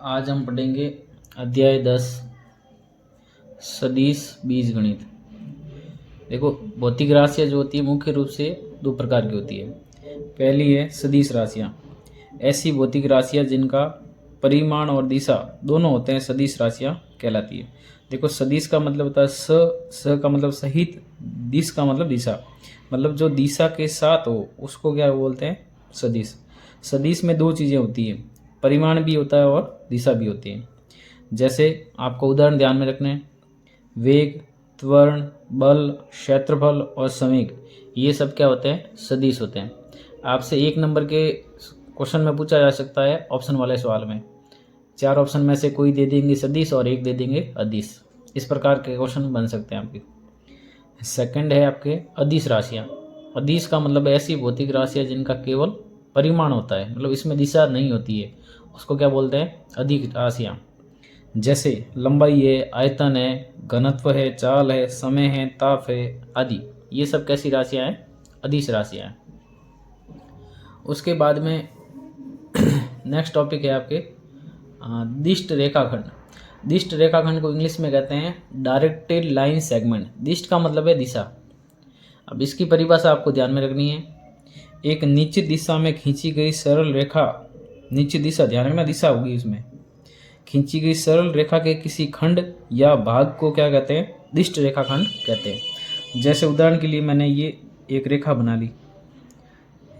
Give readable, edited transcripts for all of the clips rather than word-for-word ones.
आज हम पढ़ेंगे अध्याय 10 सदिश बीजगणित। देखो, भौतिक राशियाँ जो होती है मुख्य रूप से दो प्रकार की होती है। पहली है सदिश राशियाँ। ऐसी भौतिक राशियाँ जिनका परिमाण और दिशा दोनों होते हैं सदिश राशियाँ कहलाती है। देखो, सदिश का मतलब होता है स का मतलब सहित, दिश का मतलब दिशा, मतलब जो दिशा के साथ हो उसको क्या बोलते हैं? सदिश। सदिश में दो चीज़ें होती हैं, परिमाण भी होता है और दिशा भी होती है। जैसे आपको उदाहरण ध्यान में रखने हैं, वेग, त्वरण, बल, क्षेत्रफल और संवेग, ये सब क्या होते हैं? सदिश होते हैं। आपसे 1 नंबर के क्वेश्चन में पूछा जा सकता है ऑप्शन वाले सवाल में, 4 ऑप्शन में से कोई दे देंगे सदिश और 1 दे देंगे अदिश। इस प्रकार के क्वेश्चन बन सकते हैं आपके। सेकंड है आपके अदिश राशियाँ। अदिश का मतलब ऐसी भौतिक राशियाँ जिनका केवल परिमाण होता है, मतलब इसमें दिशा नहीं होती है, उसको क्या बोलते हैं? अदिश राशियाँ। जैसे लंबाई है, आयतन है, घनत्व है, चाल है, समय है, ताप है आदि, ये सब कैसी राशियाँ हैं? अदिश राशियाँ हैं। उसके बाद में नेक्स्ट टॉपिक है आपके दिष्ट रेखाखंड। दिष्ट रेखाखंड को इंग्लिश में कहते हैं डायरेक्टेड लाइन सेगमेंट। दिष्ट का मतलब है दिशा। अब इसकी परिभाषा आपको ध्यान में रखनी है। एक निश्चित दिशा में खींची गई सरल रेखा, निश्चित दिशा, ध्यान रखना दिशा होगी इसमें, खींची गई सरल रेखा के किसी खंड या भाग को क्या कहते हैं? दिष्ट रेखाखंड कहते हैं। जैसे उदाहरण के लिए मैंने ये एक रेखा बना ली,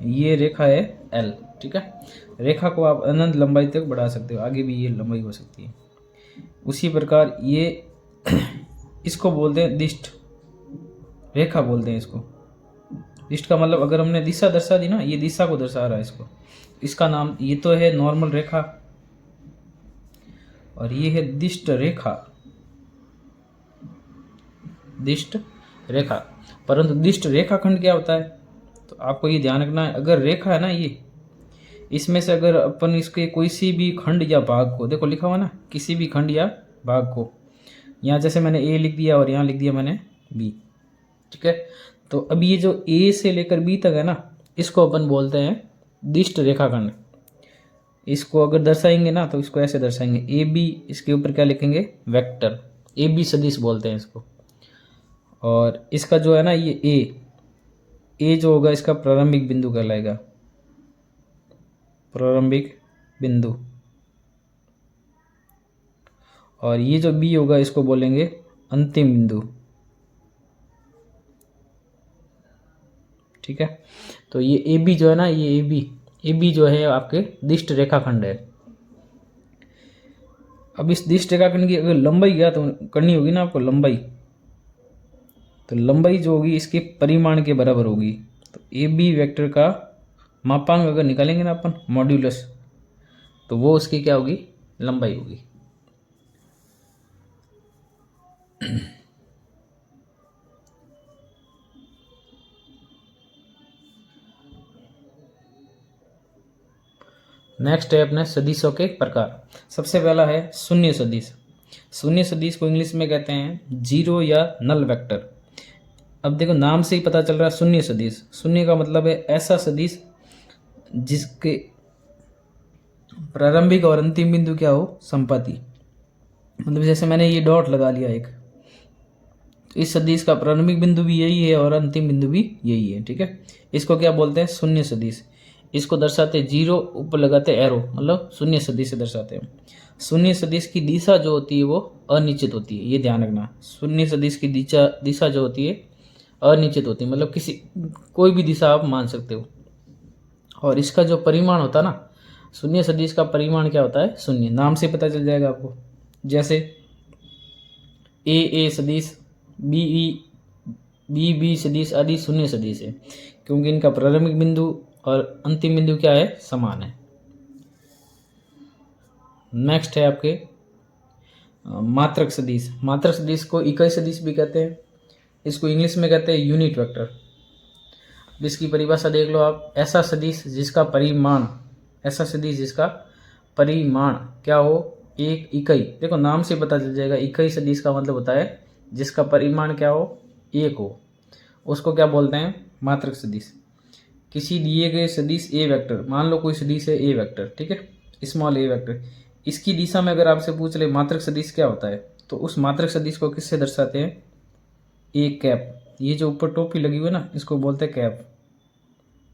ये रेखा है L, ठीक है। रेखा को आप अनंत लंबाई तक बढ़ा सकते हो, आगे भी ये लंबाई हो सकती है। उसी प्रकार ये इसको बोलते हैं दिष्ट रेखा, बोलते हैं इसको। दिष्ट का मतलब अगर हमने दिशा दर्शा दी ना, ये दिशा को दर्शा रहा है इसको, इसका नाम, ये तो है नॉर्मल रेखा और ये है दिष्ट रेखा, दिष्ट रेखा। परंतु दिष्ट रेखाखंड क्या होता है? तो आपको ये ध्यान रखना है, अगर रेखा है ना ये, इसमें से अगर अपन इसके कोई सी भी खंड या भाग को, देखो लिखा हुआ ना, किसी भी खंड या भाग को, यहाँ जैसे मैंने ए लिख दिया और यहाँ लिख दिया मैंने बी, ठीक है। तो अब ये जो ए से लेकर बी तक है ना, इसको अपन बोलते हैं दिष्ट रेखाखंड। इसको अगर दर्शाएंगे ना तो इसको ऐसे दर्शाएंगे, ए बी, इसके ऊपर क्या लिखेंगे? वेक्टर। ए बी सदिश बोलते हैं इसको। और इसका जो है ना ये ए जो होगा इसका प्रारंभिक बिंदु कहलाएगा, प्रारंभिक बिंदु। और ये जो बी होगा इसको बोलेंगे अंतिम बिंदु, ठीक है। तो ये ए बी जो है ना, ये ए बी जो है आपके दिष्ट रेखाखंड है। अब इस दिष्ट रेखाखंड की अगर लंबाई क्या तो करनी होगी ना आपको, लंबाई, तो लंबाई जो होगी इसके परिमाण के बराबर होगी। तो ए बी वेक्टर का मापांक अगर निकालेंगे ना अपन, मॉड्यूलस, तो वो उसकी क्या होगी? लंबाई होगी। नेक्स्ट है अपने सदिशों के प्रकार। सबसे पहला है शून्य सदिश। शून्य सदिश को इंग्लिश में कहते हैं जीरो या नल वेक्टर। अब देखो, नाम से ही पता चल रहा है शून्य सदिश। शून्य का मतलब है ऐसा सदिश जिसके प्रारंभिक और अंतिम बिंदु क्या हो? संपाती। मतलब जैसे मैंने ये डॉट लगा लिया एक, तो इस सदिश का प्रारंभिक बिंदु भी यही है और अंतिम बिंदु भी यही है, ठीक है। इसको क्या बोलते हैं? शून्य सदिश। इसको दर्शाते जीरो, ऊपर लगाते एरो, मतलब शून्य सदिश से दर्शाते हैं। शून्य सदिश की दिशा जो होती है वो अनिश्चित होती है, ये ध्यान रखना। शून्य सदिश की दिशा जो होती है अनिश्चित होती है, मतलब किसी कोई भी दिशा आप मान सकते हो। और इसका जो परिमाण होता है ना, शून्य सदिश का परिमाण क्या होता है? शून्य। नाम से पता चल जाएगा आपको। जैसे ए सदिश, बी सदिश आदि शून्य सदिश है, क्योंकि इनका प्रारंभिक बिंदु और अंतिम बिंदु क्या है? समान है। नेक्स्ट है आपके मात्रक सदिश। मात्रक सदिश को इकाई सदिश भी कहते हैं, इसको इंग्लिश में कहते हैं यूनिट वेक्टर। इसकी परिभाषा देख लो आप, ऐसा सदिश जिसका परिमाण, ऐसा सदिश जिसका परिमाण क्या हो? एक इकाई। देखो, नाम से पता चल जाएगा, इकाई सदिश का मतलब होता है जिसका परिमाण क्या हो? एक हो, उसको क्या बोलते हैं? मात्रक सदिश। किसी दिए गए सदिश ए वेक्टर, मान लो कोई सदिश है ए वेक्टर, ठीक है, स्मॉल ए वेक्टर, इसकी दिशा में अगर आपसे पूछ ले मात्रक सदिश क्या होता है, तो उस मात्रक सदिश को किससे दर्शाते हैं? एक कैप। ये जो ऊपर टोपी लगी हुई है ना, इसको बोलते हैं कैप।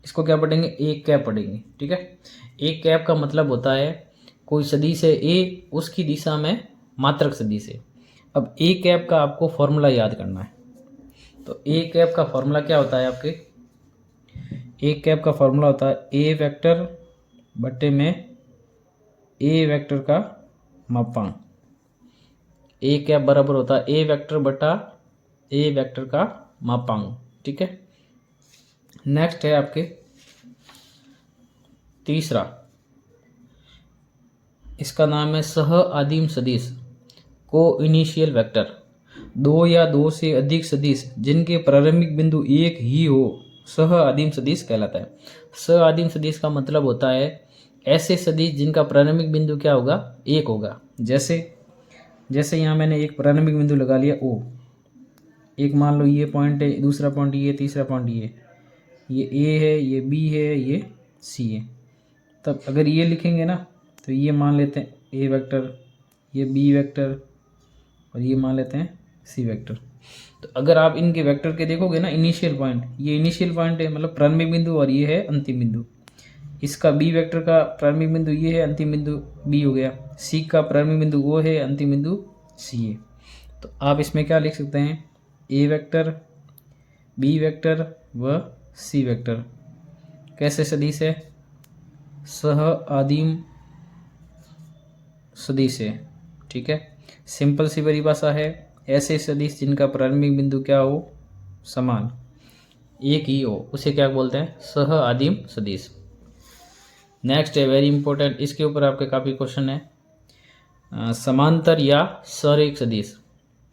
इसको क्या पढ़ेंगे? एक कैप पढ़ेंगे। ठीक है, एक कैप का मतलब होता है कोई सदिश है ए, उसकी दिशा में मात्रक सदिश है। अब ए कैप का आपको फॉर्मूला याद करना है। तो ए कैप का फॉर्मूला क्या होता है आपके? ए कैप का फॉर्मूला होता है ए वेक्टर बटे में ए वेक्टर का मापांक। ए कैप बराबर होता है ए वेक्टर बटा ए वेक्टर का मापांक। ठीक है, नेक्स्ट है आपके तीसरा, इसका नाम है सह आदिम सदिश, को इनिशियल वेक्टर। दो या दो से अधिक सदिश जिनके प्रारंभिक बिंदु एक ही हो, सह आदिम सदिश कहलाता है। सह आदिम सदिश का मतलब होता है ऐसे सदिश जिनका प्रारंभिक बिंदु क्या होगा? एक होगा। जैसे यहाँ मैंने एक प्रारंभिक बिंदु लगा लिया ओ, एक मान लो ये पॉइंट है, दूसरा पॉइंट ये, तीसरा पॉइंट ये ए है, ये बी है, ये सी है। तब अगर ये लिखेंगे ना, तो ये मान लेते हैं ए वेक्टर, ये बी वेक्टर, और ये मान लेते हैं सी वेक्टर। तो अगर आप इनके वेक्टर के देखोगे ना, इनिशियल पॉइंट, ये इनिशियल पॉइंट है मतलब प्रारंभिक बिंदु, और ये है अंतिम बिंदु। इसका बी वेक्टर का प्रारंभिक बिंदु ये है, अंतिम बिंदु बी हो गया। सी का प्रारंभिक बिंदु वो है, अंतिम बिंदु सी है। तो आप इसमें क्या लिख सकते हैं? ए वेक्टर, बी वेक्टर व सी वेक्टर कैसे सदिश है? सह आदिम सदिश है। ठीक है, सिंपल सी परिभाषा है, ऐसे सदिश जिनका प्रारंभिक बिंदु क्या हो? समान, एक ही हो, उसे क्या बोलते हैं? सह आदिम सदिश। नेक्स्ट है वेरी इंपॉर्टेंट, इसके ऊपर आपके काफ़ी क्वेश्चन है। समांतर या संरेख सदिश।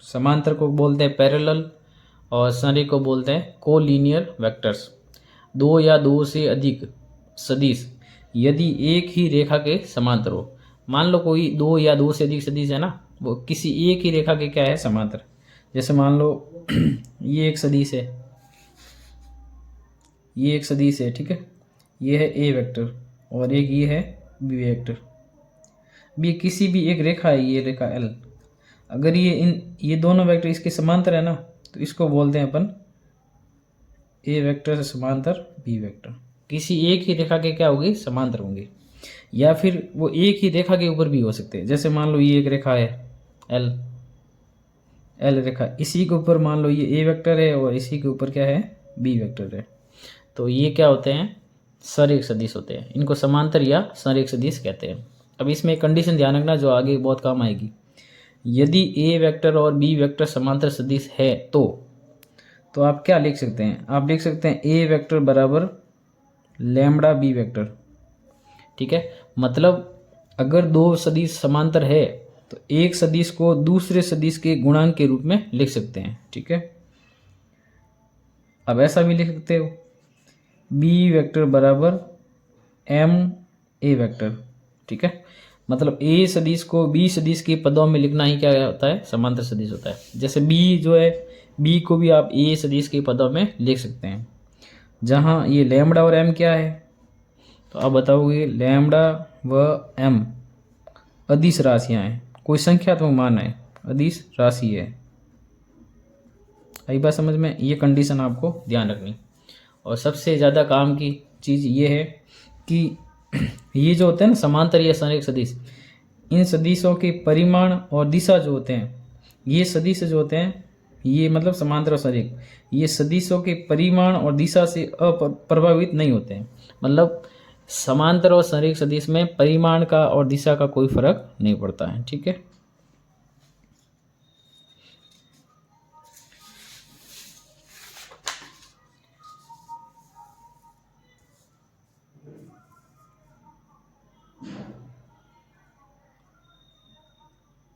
समांतर को बोलते हैं पैरेलल, और संरेख को बोलते हैं कोलिनियर वेक्टर्स। दो या दो से अधिक सदिश यदि एक ही रेखा के समांतर हो। मान लो कोई दो या दो से अधिक सदिश है ना, वो किसी एक ही रेखा के क्या है? समांतर। जैसे मान लो ये एक सदिश है, ये एक सदिश है। ठीक है, ये है ए वेक्टर और एक ये है बी वेक्टर। बी किसी भी एक रेखा है, ये रेखा एल। अगर ये दोनों वेक्टर इसके समांतर है ना, तो इसको बोलते हैं अपन ए वेक्टर से समांतर बी वेक्टर। किसी एक ही रेखा के क्या होंगे? समांतर होंगे, या फिर वो एक ही रेखा के ऊपर भी हो सकते हैं। जैसे मान लो ये एक रेखा है एल रेखा, इसी के ऊपर मान लो ये ए वेक्टर है और इसी के ऊपर क्या है? बी वेक्टर है। तो ये क्या होते हैं? संरेख सदिश होते हैं। इनको समांतर या संरेख सदिश कहते हैं। अब इसमें एक कंडीशन ध्यान रखना जो आगे बहुत काम आएगी। यदि ए वेक्टर और बी वेक्टर समांतर सदिश है तो आप क्या लिख सकते हैं? आप लिख सकते हैं ए वेक्टर बराबर लैम्बडा बी वेक्टर। ठीक है, मतलब अगर दो सदिश समांतर है तो एक सदिश को दूसरे सदिश के गुणांक के रूप में लिख सकते हैं। ठीक है, अब ऐसा भी लिख सकते हो बी वेक्टर बराबर एम ए वेक्टर। ठीक है, मतलब ए सदिश को बी सदिश के पदों में लिखना ही क्या होता है? समांतर सदिश होता है। जैसे बी जो है, बी को भी आप ए सदिश के पदों में लिख सकते हैं। जहाँ ये लैम्बडा और एम क्या है, तो आप बताओगे लैम्बडा व एम अदिश राशियाँ हैं, कोई संख्यात्मक मान है, अदिश राशि है। आई बात समझ में? ये कंडीशन आपको ध्यान रखनी। और सबसे ज़्यादा काम की चीज़ ये है कि ये जो होते हैं ना समांतर या संरेख सदिश, इन सदिशों के परिमाण और दिशा जो होते हैं, ये सदिश जो होते हैं, ये मतलब समांतर और संरेख, ये सदिशों के परिमाण और दिशा से अप्रभावित नहीं होते हैं। मतलब समांतर और संरेख सदिश में परिमाण का और दिशा का कोई फर्क नहीं पड़ता है। ठीक है,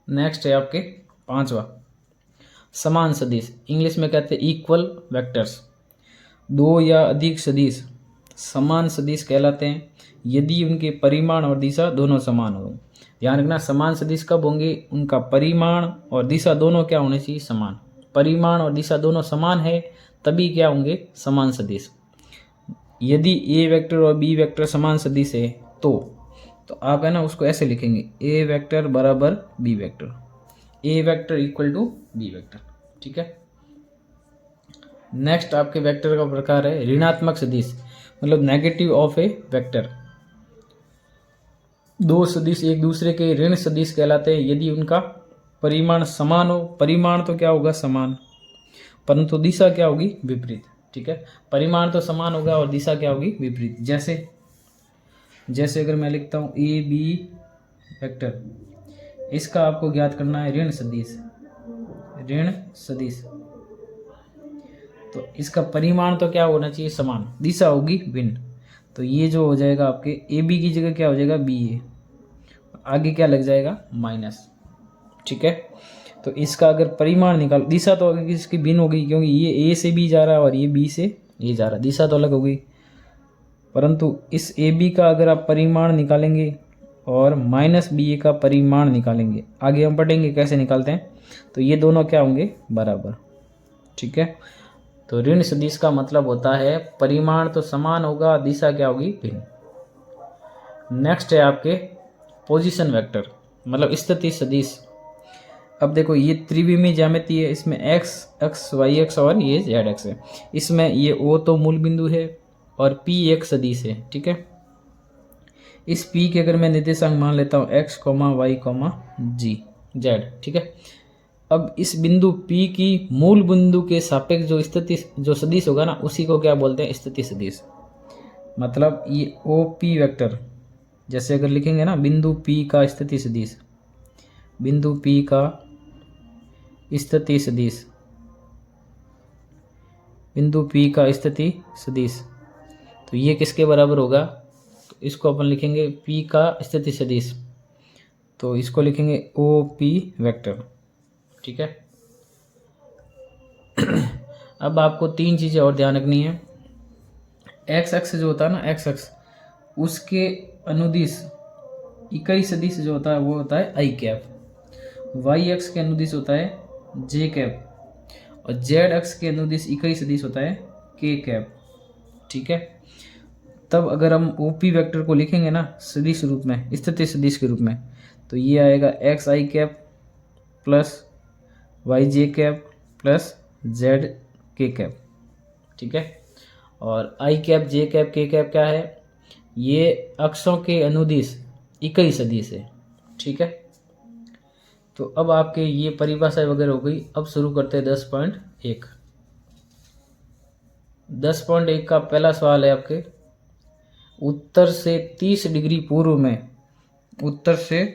नेक्स्ट है आपके पांचवा, समान सदिश। इंग्लिश में कहते हैं इक्वल वेक्टर्स। दो या अधिक सदिश समान सदिश कहलाते हैं यदि उनके परिमाण और दिशा दोनों समान हो। ध्यान रखना, समान सदिश कब होंगे? उनका परिमाण और दिशा दोनों क्या होने चाहिए? समान। परिमाण और दिशा दोनों समान है तभी क्या होंगे? समान सदिश। यदि ए वेक्टर और बी वेक्टर समान सदिश है तो तो आप है ना उसको ऐसे लिखेंगे, ए वेक्टर बराबर B vector, A vector equal to B vector. ठीक है। नेक्स्ट आपके वेक्टर का प्रकार है ऋणात्मक सदिश, मतलब नेगेटिव ऑफ ए वेक्टर। दो सदिश एक दूसरे के ऋण सदिश कहलाते हैं यदि उनका परिमाण समान हो। परिमाण तो क्या होगा, समान, परंतु दिशा क्या होगी, विपरीत। ठीक है, परिमाण तो समान होगा और दिशा क्या होगी, विपरीत। जैसे अगर मैं लिखता हूं ए बी वेक्टर, इसका आपको ज्ञात करना है ऋण सदिश, ऋण सदिश। तो इसका परिमाण तो क्या होना चाहिए, समान, दिशा होगी भिन्न। तो ये जो हो जाएगा आपके ए बी की जगह क्या हो जाएगा, बी ए, आगे क्या लग जाएगा, माइनस। ठीक है, तो इसका अगर परिमाण निकाल, दिशा तो इसकी भिन्न होगी क्योंकि ये ए से बी जा रहा है और ये बी से ए जा रहा है, दिशा तो अलग होगी। परंतु इस ए बी का अगर आप परिमाण निकालेंगे और माइनस बी ए का परिमाण निकालेंगे, आगे हम पढ़ेंगे कैसे निकालते हैं, तो ये दोनों क्या होंगे, बराबर। ठीक है, तो ऋण सदिश का मतलब होता है परिमाण तो समान होगा, दिशा क्या होगी, भिन्न। नेक्स्ट है आपके पोजीशन वेक्टर, मतलब स्थिति सदिश। अब देखो ये त्रिविमीय ज्यामिति है, इसमें एक्स एक्स वाई एक्स और ये जेड एक्स है। इसमें ये ओ तो मूल बिंदु है और पी एक सदिश है। ठीक है, इस पी के अगर मैं निर्देशांक मान लेता हूँ एक्स कॉमा वाई कॉमा जी जेड। ठीक है, अब इस बिंदु P की मूल बिंदु के सापेक्ष जो स्थिति जो सदिश होगा ना, उसी को क्या बोलते हैं, स्थिति सदिश। मतलब ये OP वेक्टर, जैसे अगर लिखेंगे ना बिंदु P का स्थिति सदिश, बिंदु P का स्थिति सदिश, बिंदु P का स्थिति सदिश, तो ये किसके बराबर होगा, तो इसको अपन लिखेंगे P का स्थिति सदिश, तो इसको लिखेंगे OP वेक्टर। ठीक है, अब आपको तीन चीज़ें और ध्यान रखनी है। एक्स एक्स जो होता है ना, एक्स एक्स, उसके अनुदिश इकाई सदिश जो होता है वो होता है आई कैप, वाई एक्स के अनुदिश होता है जे कैप, और जेड एक्स के अनुदिश इकाई सदिश होता है के कैप। ठीक है, तब अगर हम ओपी वेक्टर को लिखेंगे ना सदिश रूप में, स्थिति सदिश के रूप में, तो ये आएगा एक्स आई कैप प्लस वाई जे कैप प्लस जेड के कैप। ठीक है, और आई कैप जे कैप के कैप क्या है, ये अक्षों के अनुदिश इकाई सदिश है। ठीक है, तो अब आपके ये परिभाषा वगैरह हो गई। अब शुरू करते हैं 10.1। 10.1 का पहला सवाल है आपके, उत्तर से 30 डिग्री पूर्व में, उत्तर से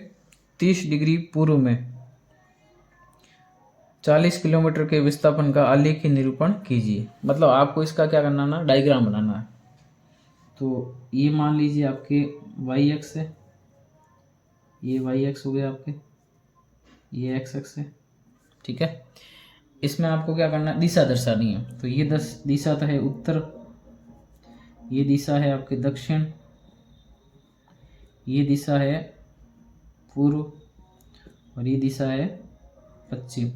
30 डिग्री पूर्व में 40 किलोमीटर के विस्थापन का आलेखी निरूपण कीजिए। मतलब आपको इसका क्या करना ना, डायग्राम बनाना है। तो ये मान लीजिए आपके वाई एक्स है, ये वाई एक्स हो गया आपके, ये एक्स एक्स है। ठीक है, इसमें आपको क्या करना है, दिशा दर्शानी है। तो ये दिशा तो है उत्तर, ये दिशा है आपके दक्षिण, ये दिशा है पूर्व, और ये दिशा है पश्चिम,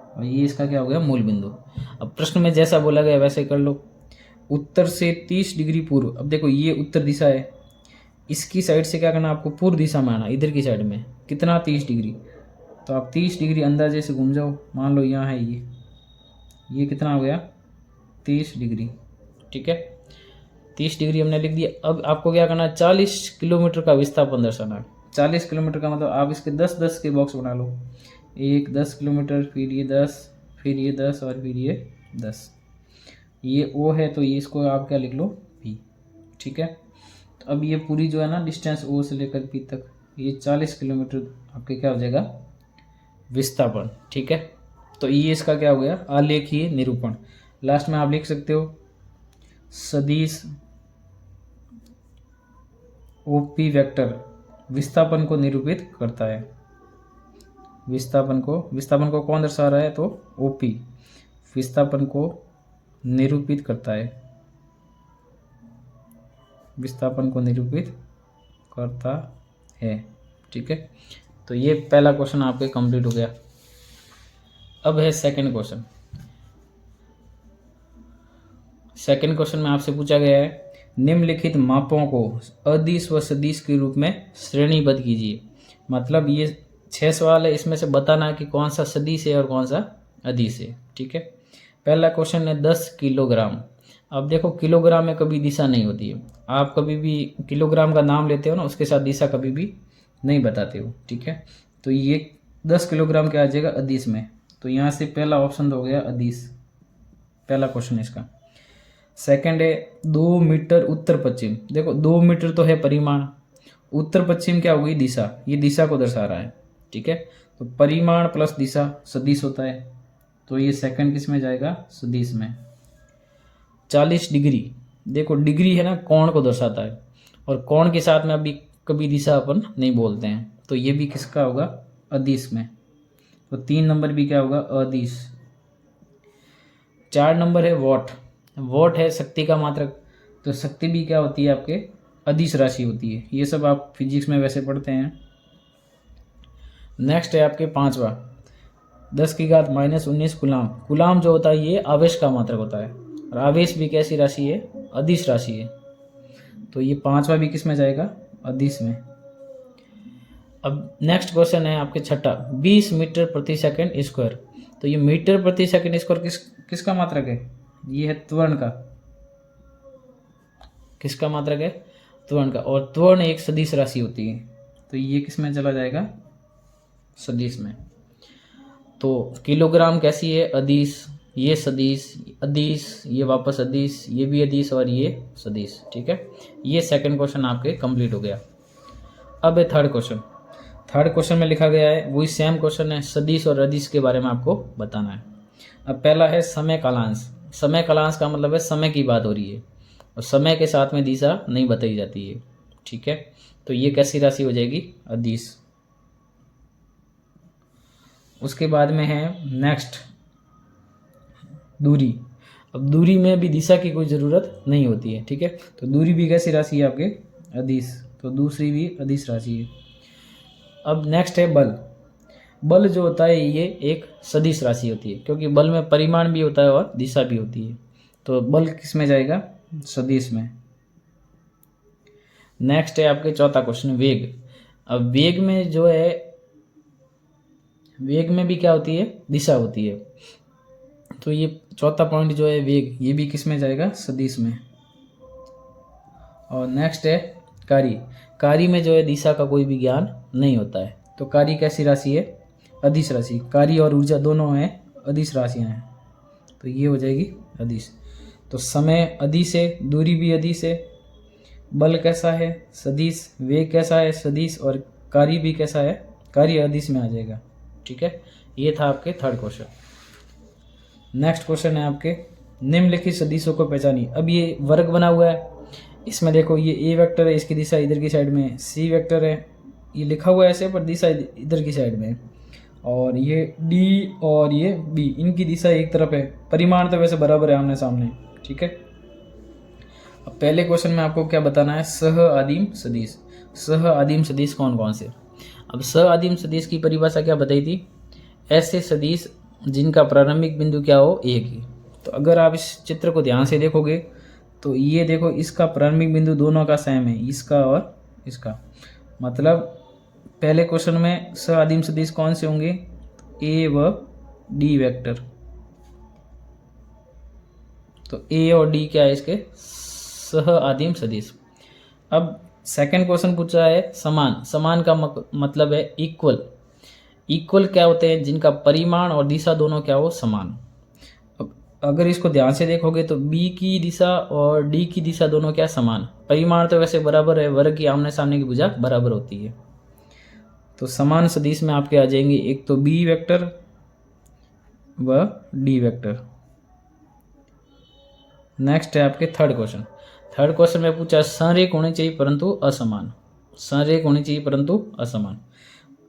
और ये इसका क्या हो गया, मूल बिंदु। अब प्रश्न में जैसा बोला गया वैसे कर लो। उत्तर से 30 डिग्री पूर्व, अब देखो ये उत्तर दिशा है, इसकी साइड से क्या करना, आपको पूर्व दिशा में आना, इधर की साइड में कितना 30 डिग्री, तो आप 30 डिग्री अंदाजे से घूम जाओ। मान लो यहाँ है ये कितना हो गया, 30 डिग्री। ठीक है, 30 डिग्री हमने लिख दिया। अब आपको क्या करना है, 40 किलोमीटर का विस्थापन दर्शाना है। 40 किलोमीटर का मतलब आप इसके 10-10 के बॉक्स बना लो, एक 10 किलोमीटर, फिर ये 10, फिर ये 10 और फिर ये 10। ये ओ है तो ये इसको आप क्या लिख लो, पी। ठीक है, तो अब ये पूरी जो है ना डिस्टेंस ओ से लेकर पी तक, ये 40 किलोमीटर आपके क्या हो जाएगा, विस्थापन। ठीक है, तो ये इसका क्या हो गया, आलेखीय निरूपण। लास्ट में आप लिख सकते हो सदिश ओपी वेक्टर विस्थापन को निरूपित करता है। विस्थापन को कौन दर्शा रहा है, तो ओपी विस्थापन को निरूपित करता है, विस्थापन को निरूपित करता है। ठीक है, तो ये पहला क्वेश्चन आपके कंप्लीट हो गया। अब है सेकंड क्वेश्चन। सेकंड क्वेश्चन में आपसे पूछा गया है, निम्नलिखित मापों को अदिश व सदिश के रूप में श्रेणीबद्ध कीजिए। मतलब ये 6 सवाल है, इसमें से बताना है कि कौन सा सदिश है और कौन सा अदिश है। ठीक है, पहला क्वेश्चन है 10 किलोग्राम। अब देखो किलोग्राम में कभी दिशा नहीं होती है, आप कभी भी किलोग्राम का नाम लेते हो ना, उसके साथ दिशा कभी भी नहीं बताते हो। ठीक है, तो ये 10 किलोग्राम क्या आ जाएगा अदिश में, तो यहाँ से पहला ऑप्शन हो गया अदिश, पहला क्वेश्चन इसका। सेकंड है 2 मीटर उत्तर पश्चिम। देखो 2 मीटर तो है परिमाण, उत्तर पश्चिम क्या होगी दिशा, ये दिशा को दर्शा रहा है। ठीक है, तो परिमाण प्लस दिशा सदिश होता है, तो ये सेकंड किस में जाएगा सदिश में। 40 डिग्री, देखो डिग्री है ना कोण को दर्शाता है, और कोण के साथ में अभी कभी दिशा अपन नहीं बोलते हैं, तो ये भी किसका होगा अदिश में। तो 3 नंबर भी क्या होगा अदिश। 4 नंबर है वॉट। वॉट है शक्ति का मात्रक, तो शक्ति भी क्या होती है आपके अदिश राशि होती है, ये सब आप फिजिक्स में वैसे पढ़ते हैं। नेक्स्ट है आपके 5वां 10 की घात -19 कूलाम। कूलाम जो होता है ये आवेश का मात्रक होता है, और आवेश भी कैसी राशि है अदिश राशि है, तो ये 5वां भी किस में जाएगा अदिश में। अब नेक्स्ट क्वेश्चन है आपके 6ठा 20 मीटर प्रति सेकंड स्क्वायर। तो ये मीटर प्रति सेकंड स्क्वायर किसका मात्रक है, ये है त्वरण का। किसका मात्रक है त्वरण का, और त्वरण एक सदिश राशि होती है, तो ये किस में चला जाएगा सदिश में। तो किलोग्राम कैसी है अदिश, ये सदिश, अदिश, ये वापस अदिश, ये भी अदिश और ये सदिश। ठीक है, ये सेकंड क्वेश्चन आपके कंप्लीट हो गया। अब है थर्ड क्वेश्चन। थर्ड क्वेश्चन में लिखा गया है वही सेम क्वेश्चन है, सदिश और अदिश के बारे में आपको बताना है। अब पहला है समय कालांश। समय कालांश का मतलब है समय की बात हो रही है, और समय के साथ में दिशा नहीं बताई जाती है। ठीक है, तो ये कैसी राशि हो जाएगी अदिश। उसके बाद में है नेक्स्ट दूरी। अब दूरी में भी दिशा की कोई ज़रूरत नहीं होती है। ठीक है, तो दूरी भी कैसी राशि है आपके अदिश, तो दूसरी भी अदिश राशि है। अब नेक्स्ट है बल। बल जो होता है ये एक सदिश राशि होती है, क्योंकि बल में परिमाण भी होता है और दिशा भी होती है, तो बल किस में जाएगा सदिश में। नेक्स्ट है आपके चौथा क्वेश्चन वेग। अब वेग में जो है, वेग में भी क्या होती है दिशा होती है, तो ये चौथा पॉइंट जो है वेग, ये भी किस में जाएगा सदिश में। और नेक्स्ट है कार्य। कार्य में जो है दिशा का कोई भी ज्ञान नहीं होता है, तो कार्य कैसी राशि है अदिश राशि। कार्य और ऊर्जा दोनों हैं अदिश राशियाँ हैं, तो ये हो जाएगी अदिश। तो समय अदिश है, दूरी भी अदिश है, बल कैसा है सदिश, वेग कैसा है सदिश, और कार्य भी कैसा है कार्य अदिश में आ जाएगा। ठीक है, ये था आपके थर्ड क्वेश्चन। नेक्स्ट क्वेश्चन है आपके निम्नलिखित सदिशों को पहचानिए। अब ये वर्ग बना हुआ है, इसमें देखो ये ए वेक्टर है, इसकी दिशा इधर की साइड में, सी वेक्टर है, ये लिखा हुआ है ऐसे पर दिशा इधर की साइड में, और ये डी और ये बी, इनकी दिशा एक तरफ है, परिमाण तो वैसे बराबर है आमने सामने। ठीक है, अब पहले क्वेश्चन में आपको क्या बताना है सह आदिम सदिश। सह आदिम सदिश कौन कौन से। अब सह आदिम सदिश की परिभाषा क्या बताई थी, ऐसे सदिश जिनका प्रारंभिक बिंदु क्या हो एक ही। तो अगर आप इस चित्र को ध्यान से देखोगे तो ये देखो इसका प्रारंभिक बिंदु दोनों का सेम है, इसका और इसका। मतलब पहले क्वेश्चन में सह आदिम सदिश कौन से होंगे, ए व डी वेक्टर, तो ए और डी क्या है इसके सह आदिम सदिश। अब सेकंड क्वेश्चन पूछा है समान। समान का मतलब है इक्वल। इक्वल क्या होते हैं जिनका परिमाण और दिशा दोनों क्या हो समान। अब अगर इसको ध्यान से देखोगे तो बी की दिशा और डी की दिशा दोनों क्या समान, परिमाण तो वैसे बराबर है, वर्ग की आमने सामने की भुजा बराबर होती है। तो समान सदिश में आपके आ जाएंगे एक तो बी वेक्टर व डी वेक्टर। नेक्स्ट है आपके थर्ड क्वेश्चन। थर्ड क्वेश्चन में पूछा संरेख होनी चाहिए परंतु असमान। संरेख होनी चाहिए परंतु असमान।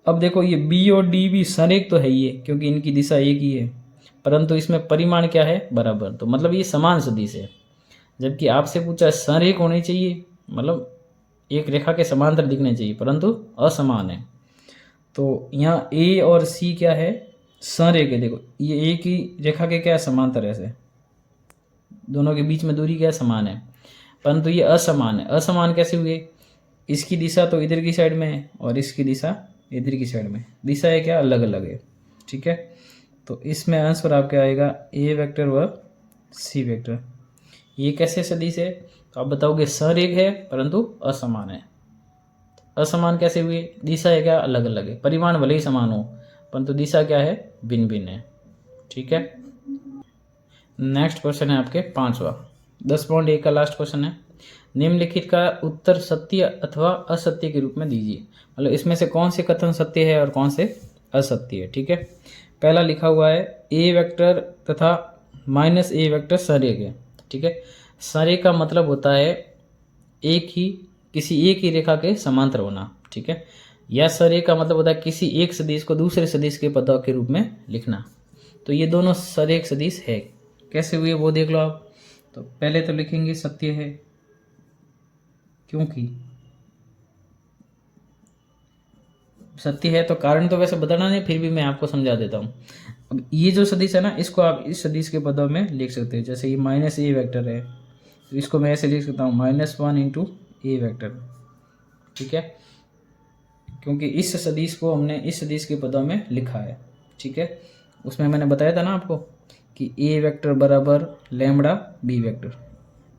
अब देखो ये बी और डी भी संरेख तो है ही है, क्योंकि इनकी दिशा एक ही है, परंतु इसमें परिमाण क्या है बराबर, तो मतलब ये समान सदिश है। जबकि आपसे पूछा संरेख होनी चाहिए, मतलब एक रेखा के समांतर दिखने चाहिए परंतु असमान है। तो यहाँ ए और सी क्या है संरेख है। देखो ये एक ही रेखा के क्या समांतर है, ऐसे दोनों के बीच में दूरी क्या समान है, परंतु ये असमान है। असमान कैसे हुए? इसकी दिशा तो इधर की साइड में है और इसकी दिशा इधर की साइड में, दिशा है क्या अलग अलग है। ठीक है, तो इसमें आंसर आपका आएगा ए वेक्टर व सी वेक्टर। ये कैसे सदिश है? तो आप बताओगे सरेख है परंतु असमान है। असमान कैसे हुए? दिशा है क्या अलग अलग है, परिमाण भले ही समान हो परंतु दिशा क्या है भिन्न भिन्न है। ठीक है, नेक्स्ट क्वेश्चन है आपके 5वां 10.1 का लास्ट क्वेश्चन है। निम्नलिखित का उत्तर सत्य अथवा असत्य के रूप में दीजिए। मतलब इसमें से कौन से कथन सत्य है और कौन से असत्य है। ठीक है, पहला लिखा हुआ है ए वेक्टर तथा माइनस ए वेक्टर सरेख है। ठीक है, सरेख का मतलब होता है किसी एक ही रेखा के समांतर होना। ठीक है, या सरेख का मतलब होता है किसी एक सदिश को दूसरे सदिश के पदों के रूप में लिखना। तो ये दोनों सरेख सदिश है। कैसे हुए वो देख लो आप। तो पहले तो लिखेंगे सत्य है, क्योंकि सत्य है तो कारण तो वैसे बताना नहीं, फिर भी मैं आपको समझा देता हूँ। अब ये जो सदिश है ना, इसको आप इस सदिश के पदों में लिख सकते हैं। जैसे ये माइनस ए वेक्टर है तो इसको मैं ऐसे लिख सकता हूँ -1 इंटू ए वेक्टर। ठीक है, क्योंकि इस सदिश को हमने इस सदिश के पदों में लिखा है। ठीक है, उसमें मैंने बताया था ना आपको कि ए वेक्टर बराबर लैम्बडा बी वेक्टर।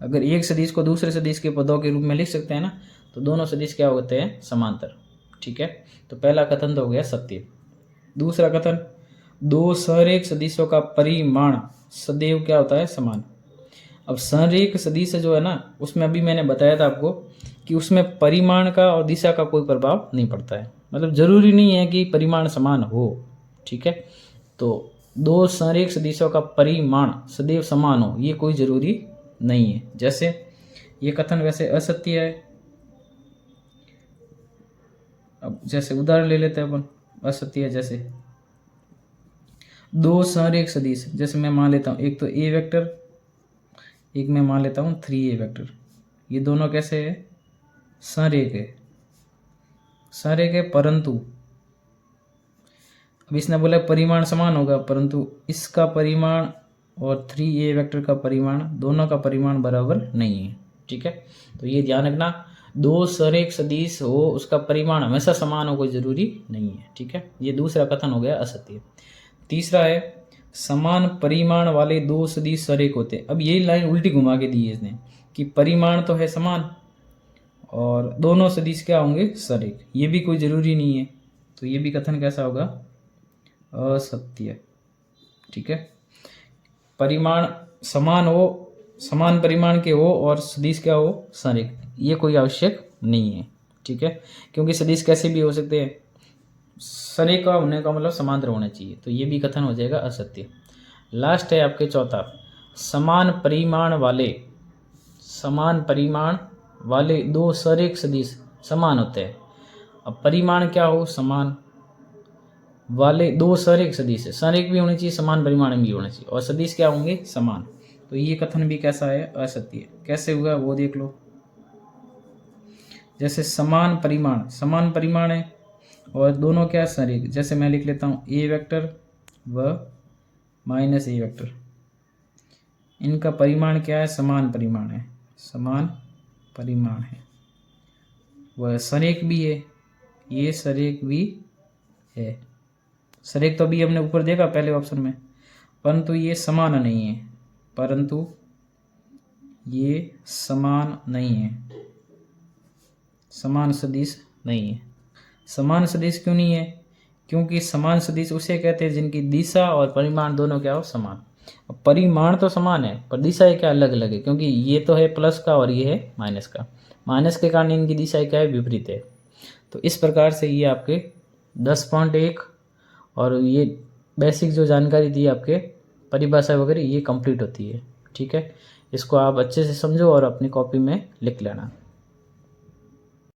अगर एक सदिश को दूसरे सदिश के पदों के रूप में लिख सकते हैं ना, तो दोनों सदिश क्या होते हैं समांतर। ठीक है, तो पहला कथन तो हो गया सत्य। दूसरा कथन, दो सरेख सदिशों का परिमाण सदैव क्या होता है समान। अब सरेख सदिश जो है ना, उसमें अभी मैंने बताया था आपको कि उसमें परिमाण का और दिशा का कोई प्रभाव नहीं पड़ता है। मतलब जरूरी नहीं है कि परिमाण समान हो। ठीक है, तो दो सरेख सदिशों का परिमाण सदैव समान हो ये कोई जरूरी नहीं है। जैसे ये कथन वैसे असत्य है। अब जैसे उदाहरण ले लेते हैं अपन, असत्य है जैसे दो सरेख सदिश, जैसे मैं मान लेता हूँ एक तो ए वेक्टर, एक मैं मान लेता हूँ 3a वेक्टर। ये दोनों कैसे है सरेख है, सरेख है, परंतु अब इसने बोला परिमाण समान होगा, परंतु इसका परिमाण और 3a वेक्टर का परिमाण दोनों का परिमाण बराबर नहीं है। ठीक है, तो ये ध्यान रखना, दो सरेख सदिश हो उसका परिमाण हमेशा समान हो कोई जरूरी नहीं है। ठीक है, ये दूसरा कथन हो गया असत्य। तीसरा है समान परिमाण वाले दो सदिश सरेख होते हैं। अब यही लाइन उल्टी घुमा के दी है इसने कि परिमाण तो है समान और दोनों सदिश क्या होंगे सरेख, ये भी कोई जरूरी नहीं है। तो ये भी कथन कैसा होगा असत्य। ठीक है, परिमाण समान हो, समान परिमाण के हो और सदिश क्या हो सरेख, ये कोई आवश्यक नहीं है। ठीक है, क्योंकि सदिश कैसे भी हो सकते हैं, सरेख का होने का मतलब समांतर होना चाहिए। तो ये भी कथन हो जाएगा असत्य। लास्ट है आपके चौथा, समान परिमाण वाले दो सरेख सदिश समान होते हैं। अब परिमाण क्या हो समान वाले दो सरेख सदिश है, सरेख भी होनी चाहिए समान परिमाण भी होना चाहिए और सदिश क्या होंगे समान। तो ये कथन भी कैसा है असत्य। कैसे हुआ वो देख लो। जैसे समान परिमाण है और दोनों क्या सरेख, जैसे मैं लिख लेता हूँ ए वेक्टर व माइनस ए वेक्टर, इनका परिमाण क्या है समान परिमाण है, समान परिमाण है, वह सरेख भी है, ये सरेख भी है। सरेख तो अभी हमने ऊपर देखा पहले ऑप्शन में, परंतु ये समान नहीं है, परंतु ये समान नहीं है, समान सदिश नहीं है। समान सदिश क्यों नहीं है? क्योंकि समान सदिश उसे कहते हैं जिनकी दिशा और परिमाण दोनों क्या हो समान। परिमाण तो समान है पर दिशा क्या अलग अलग है, क्योंकि ये तो है प्लस का और ये है माइनस का, माइनस के कारण इनकी दिशा क्या है विपरीत है। तो इस प्रकार से ये आपके 10.1 और ये बेसिक जो जानकारी दी आपके परिभाषा वगैरह ये कंप्लीट होती है। ठीक है, इसको आप अच्छे से समझो और अपनी कॉपी में लिख लेना।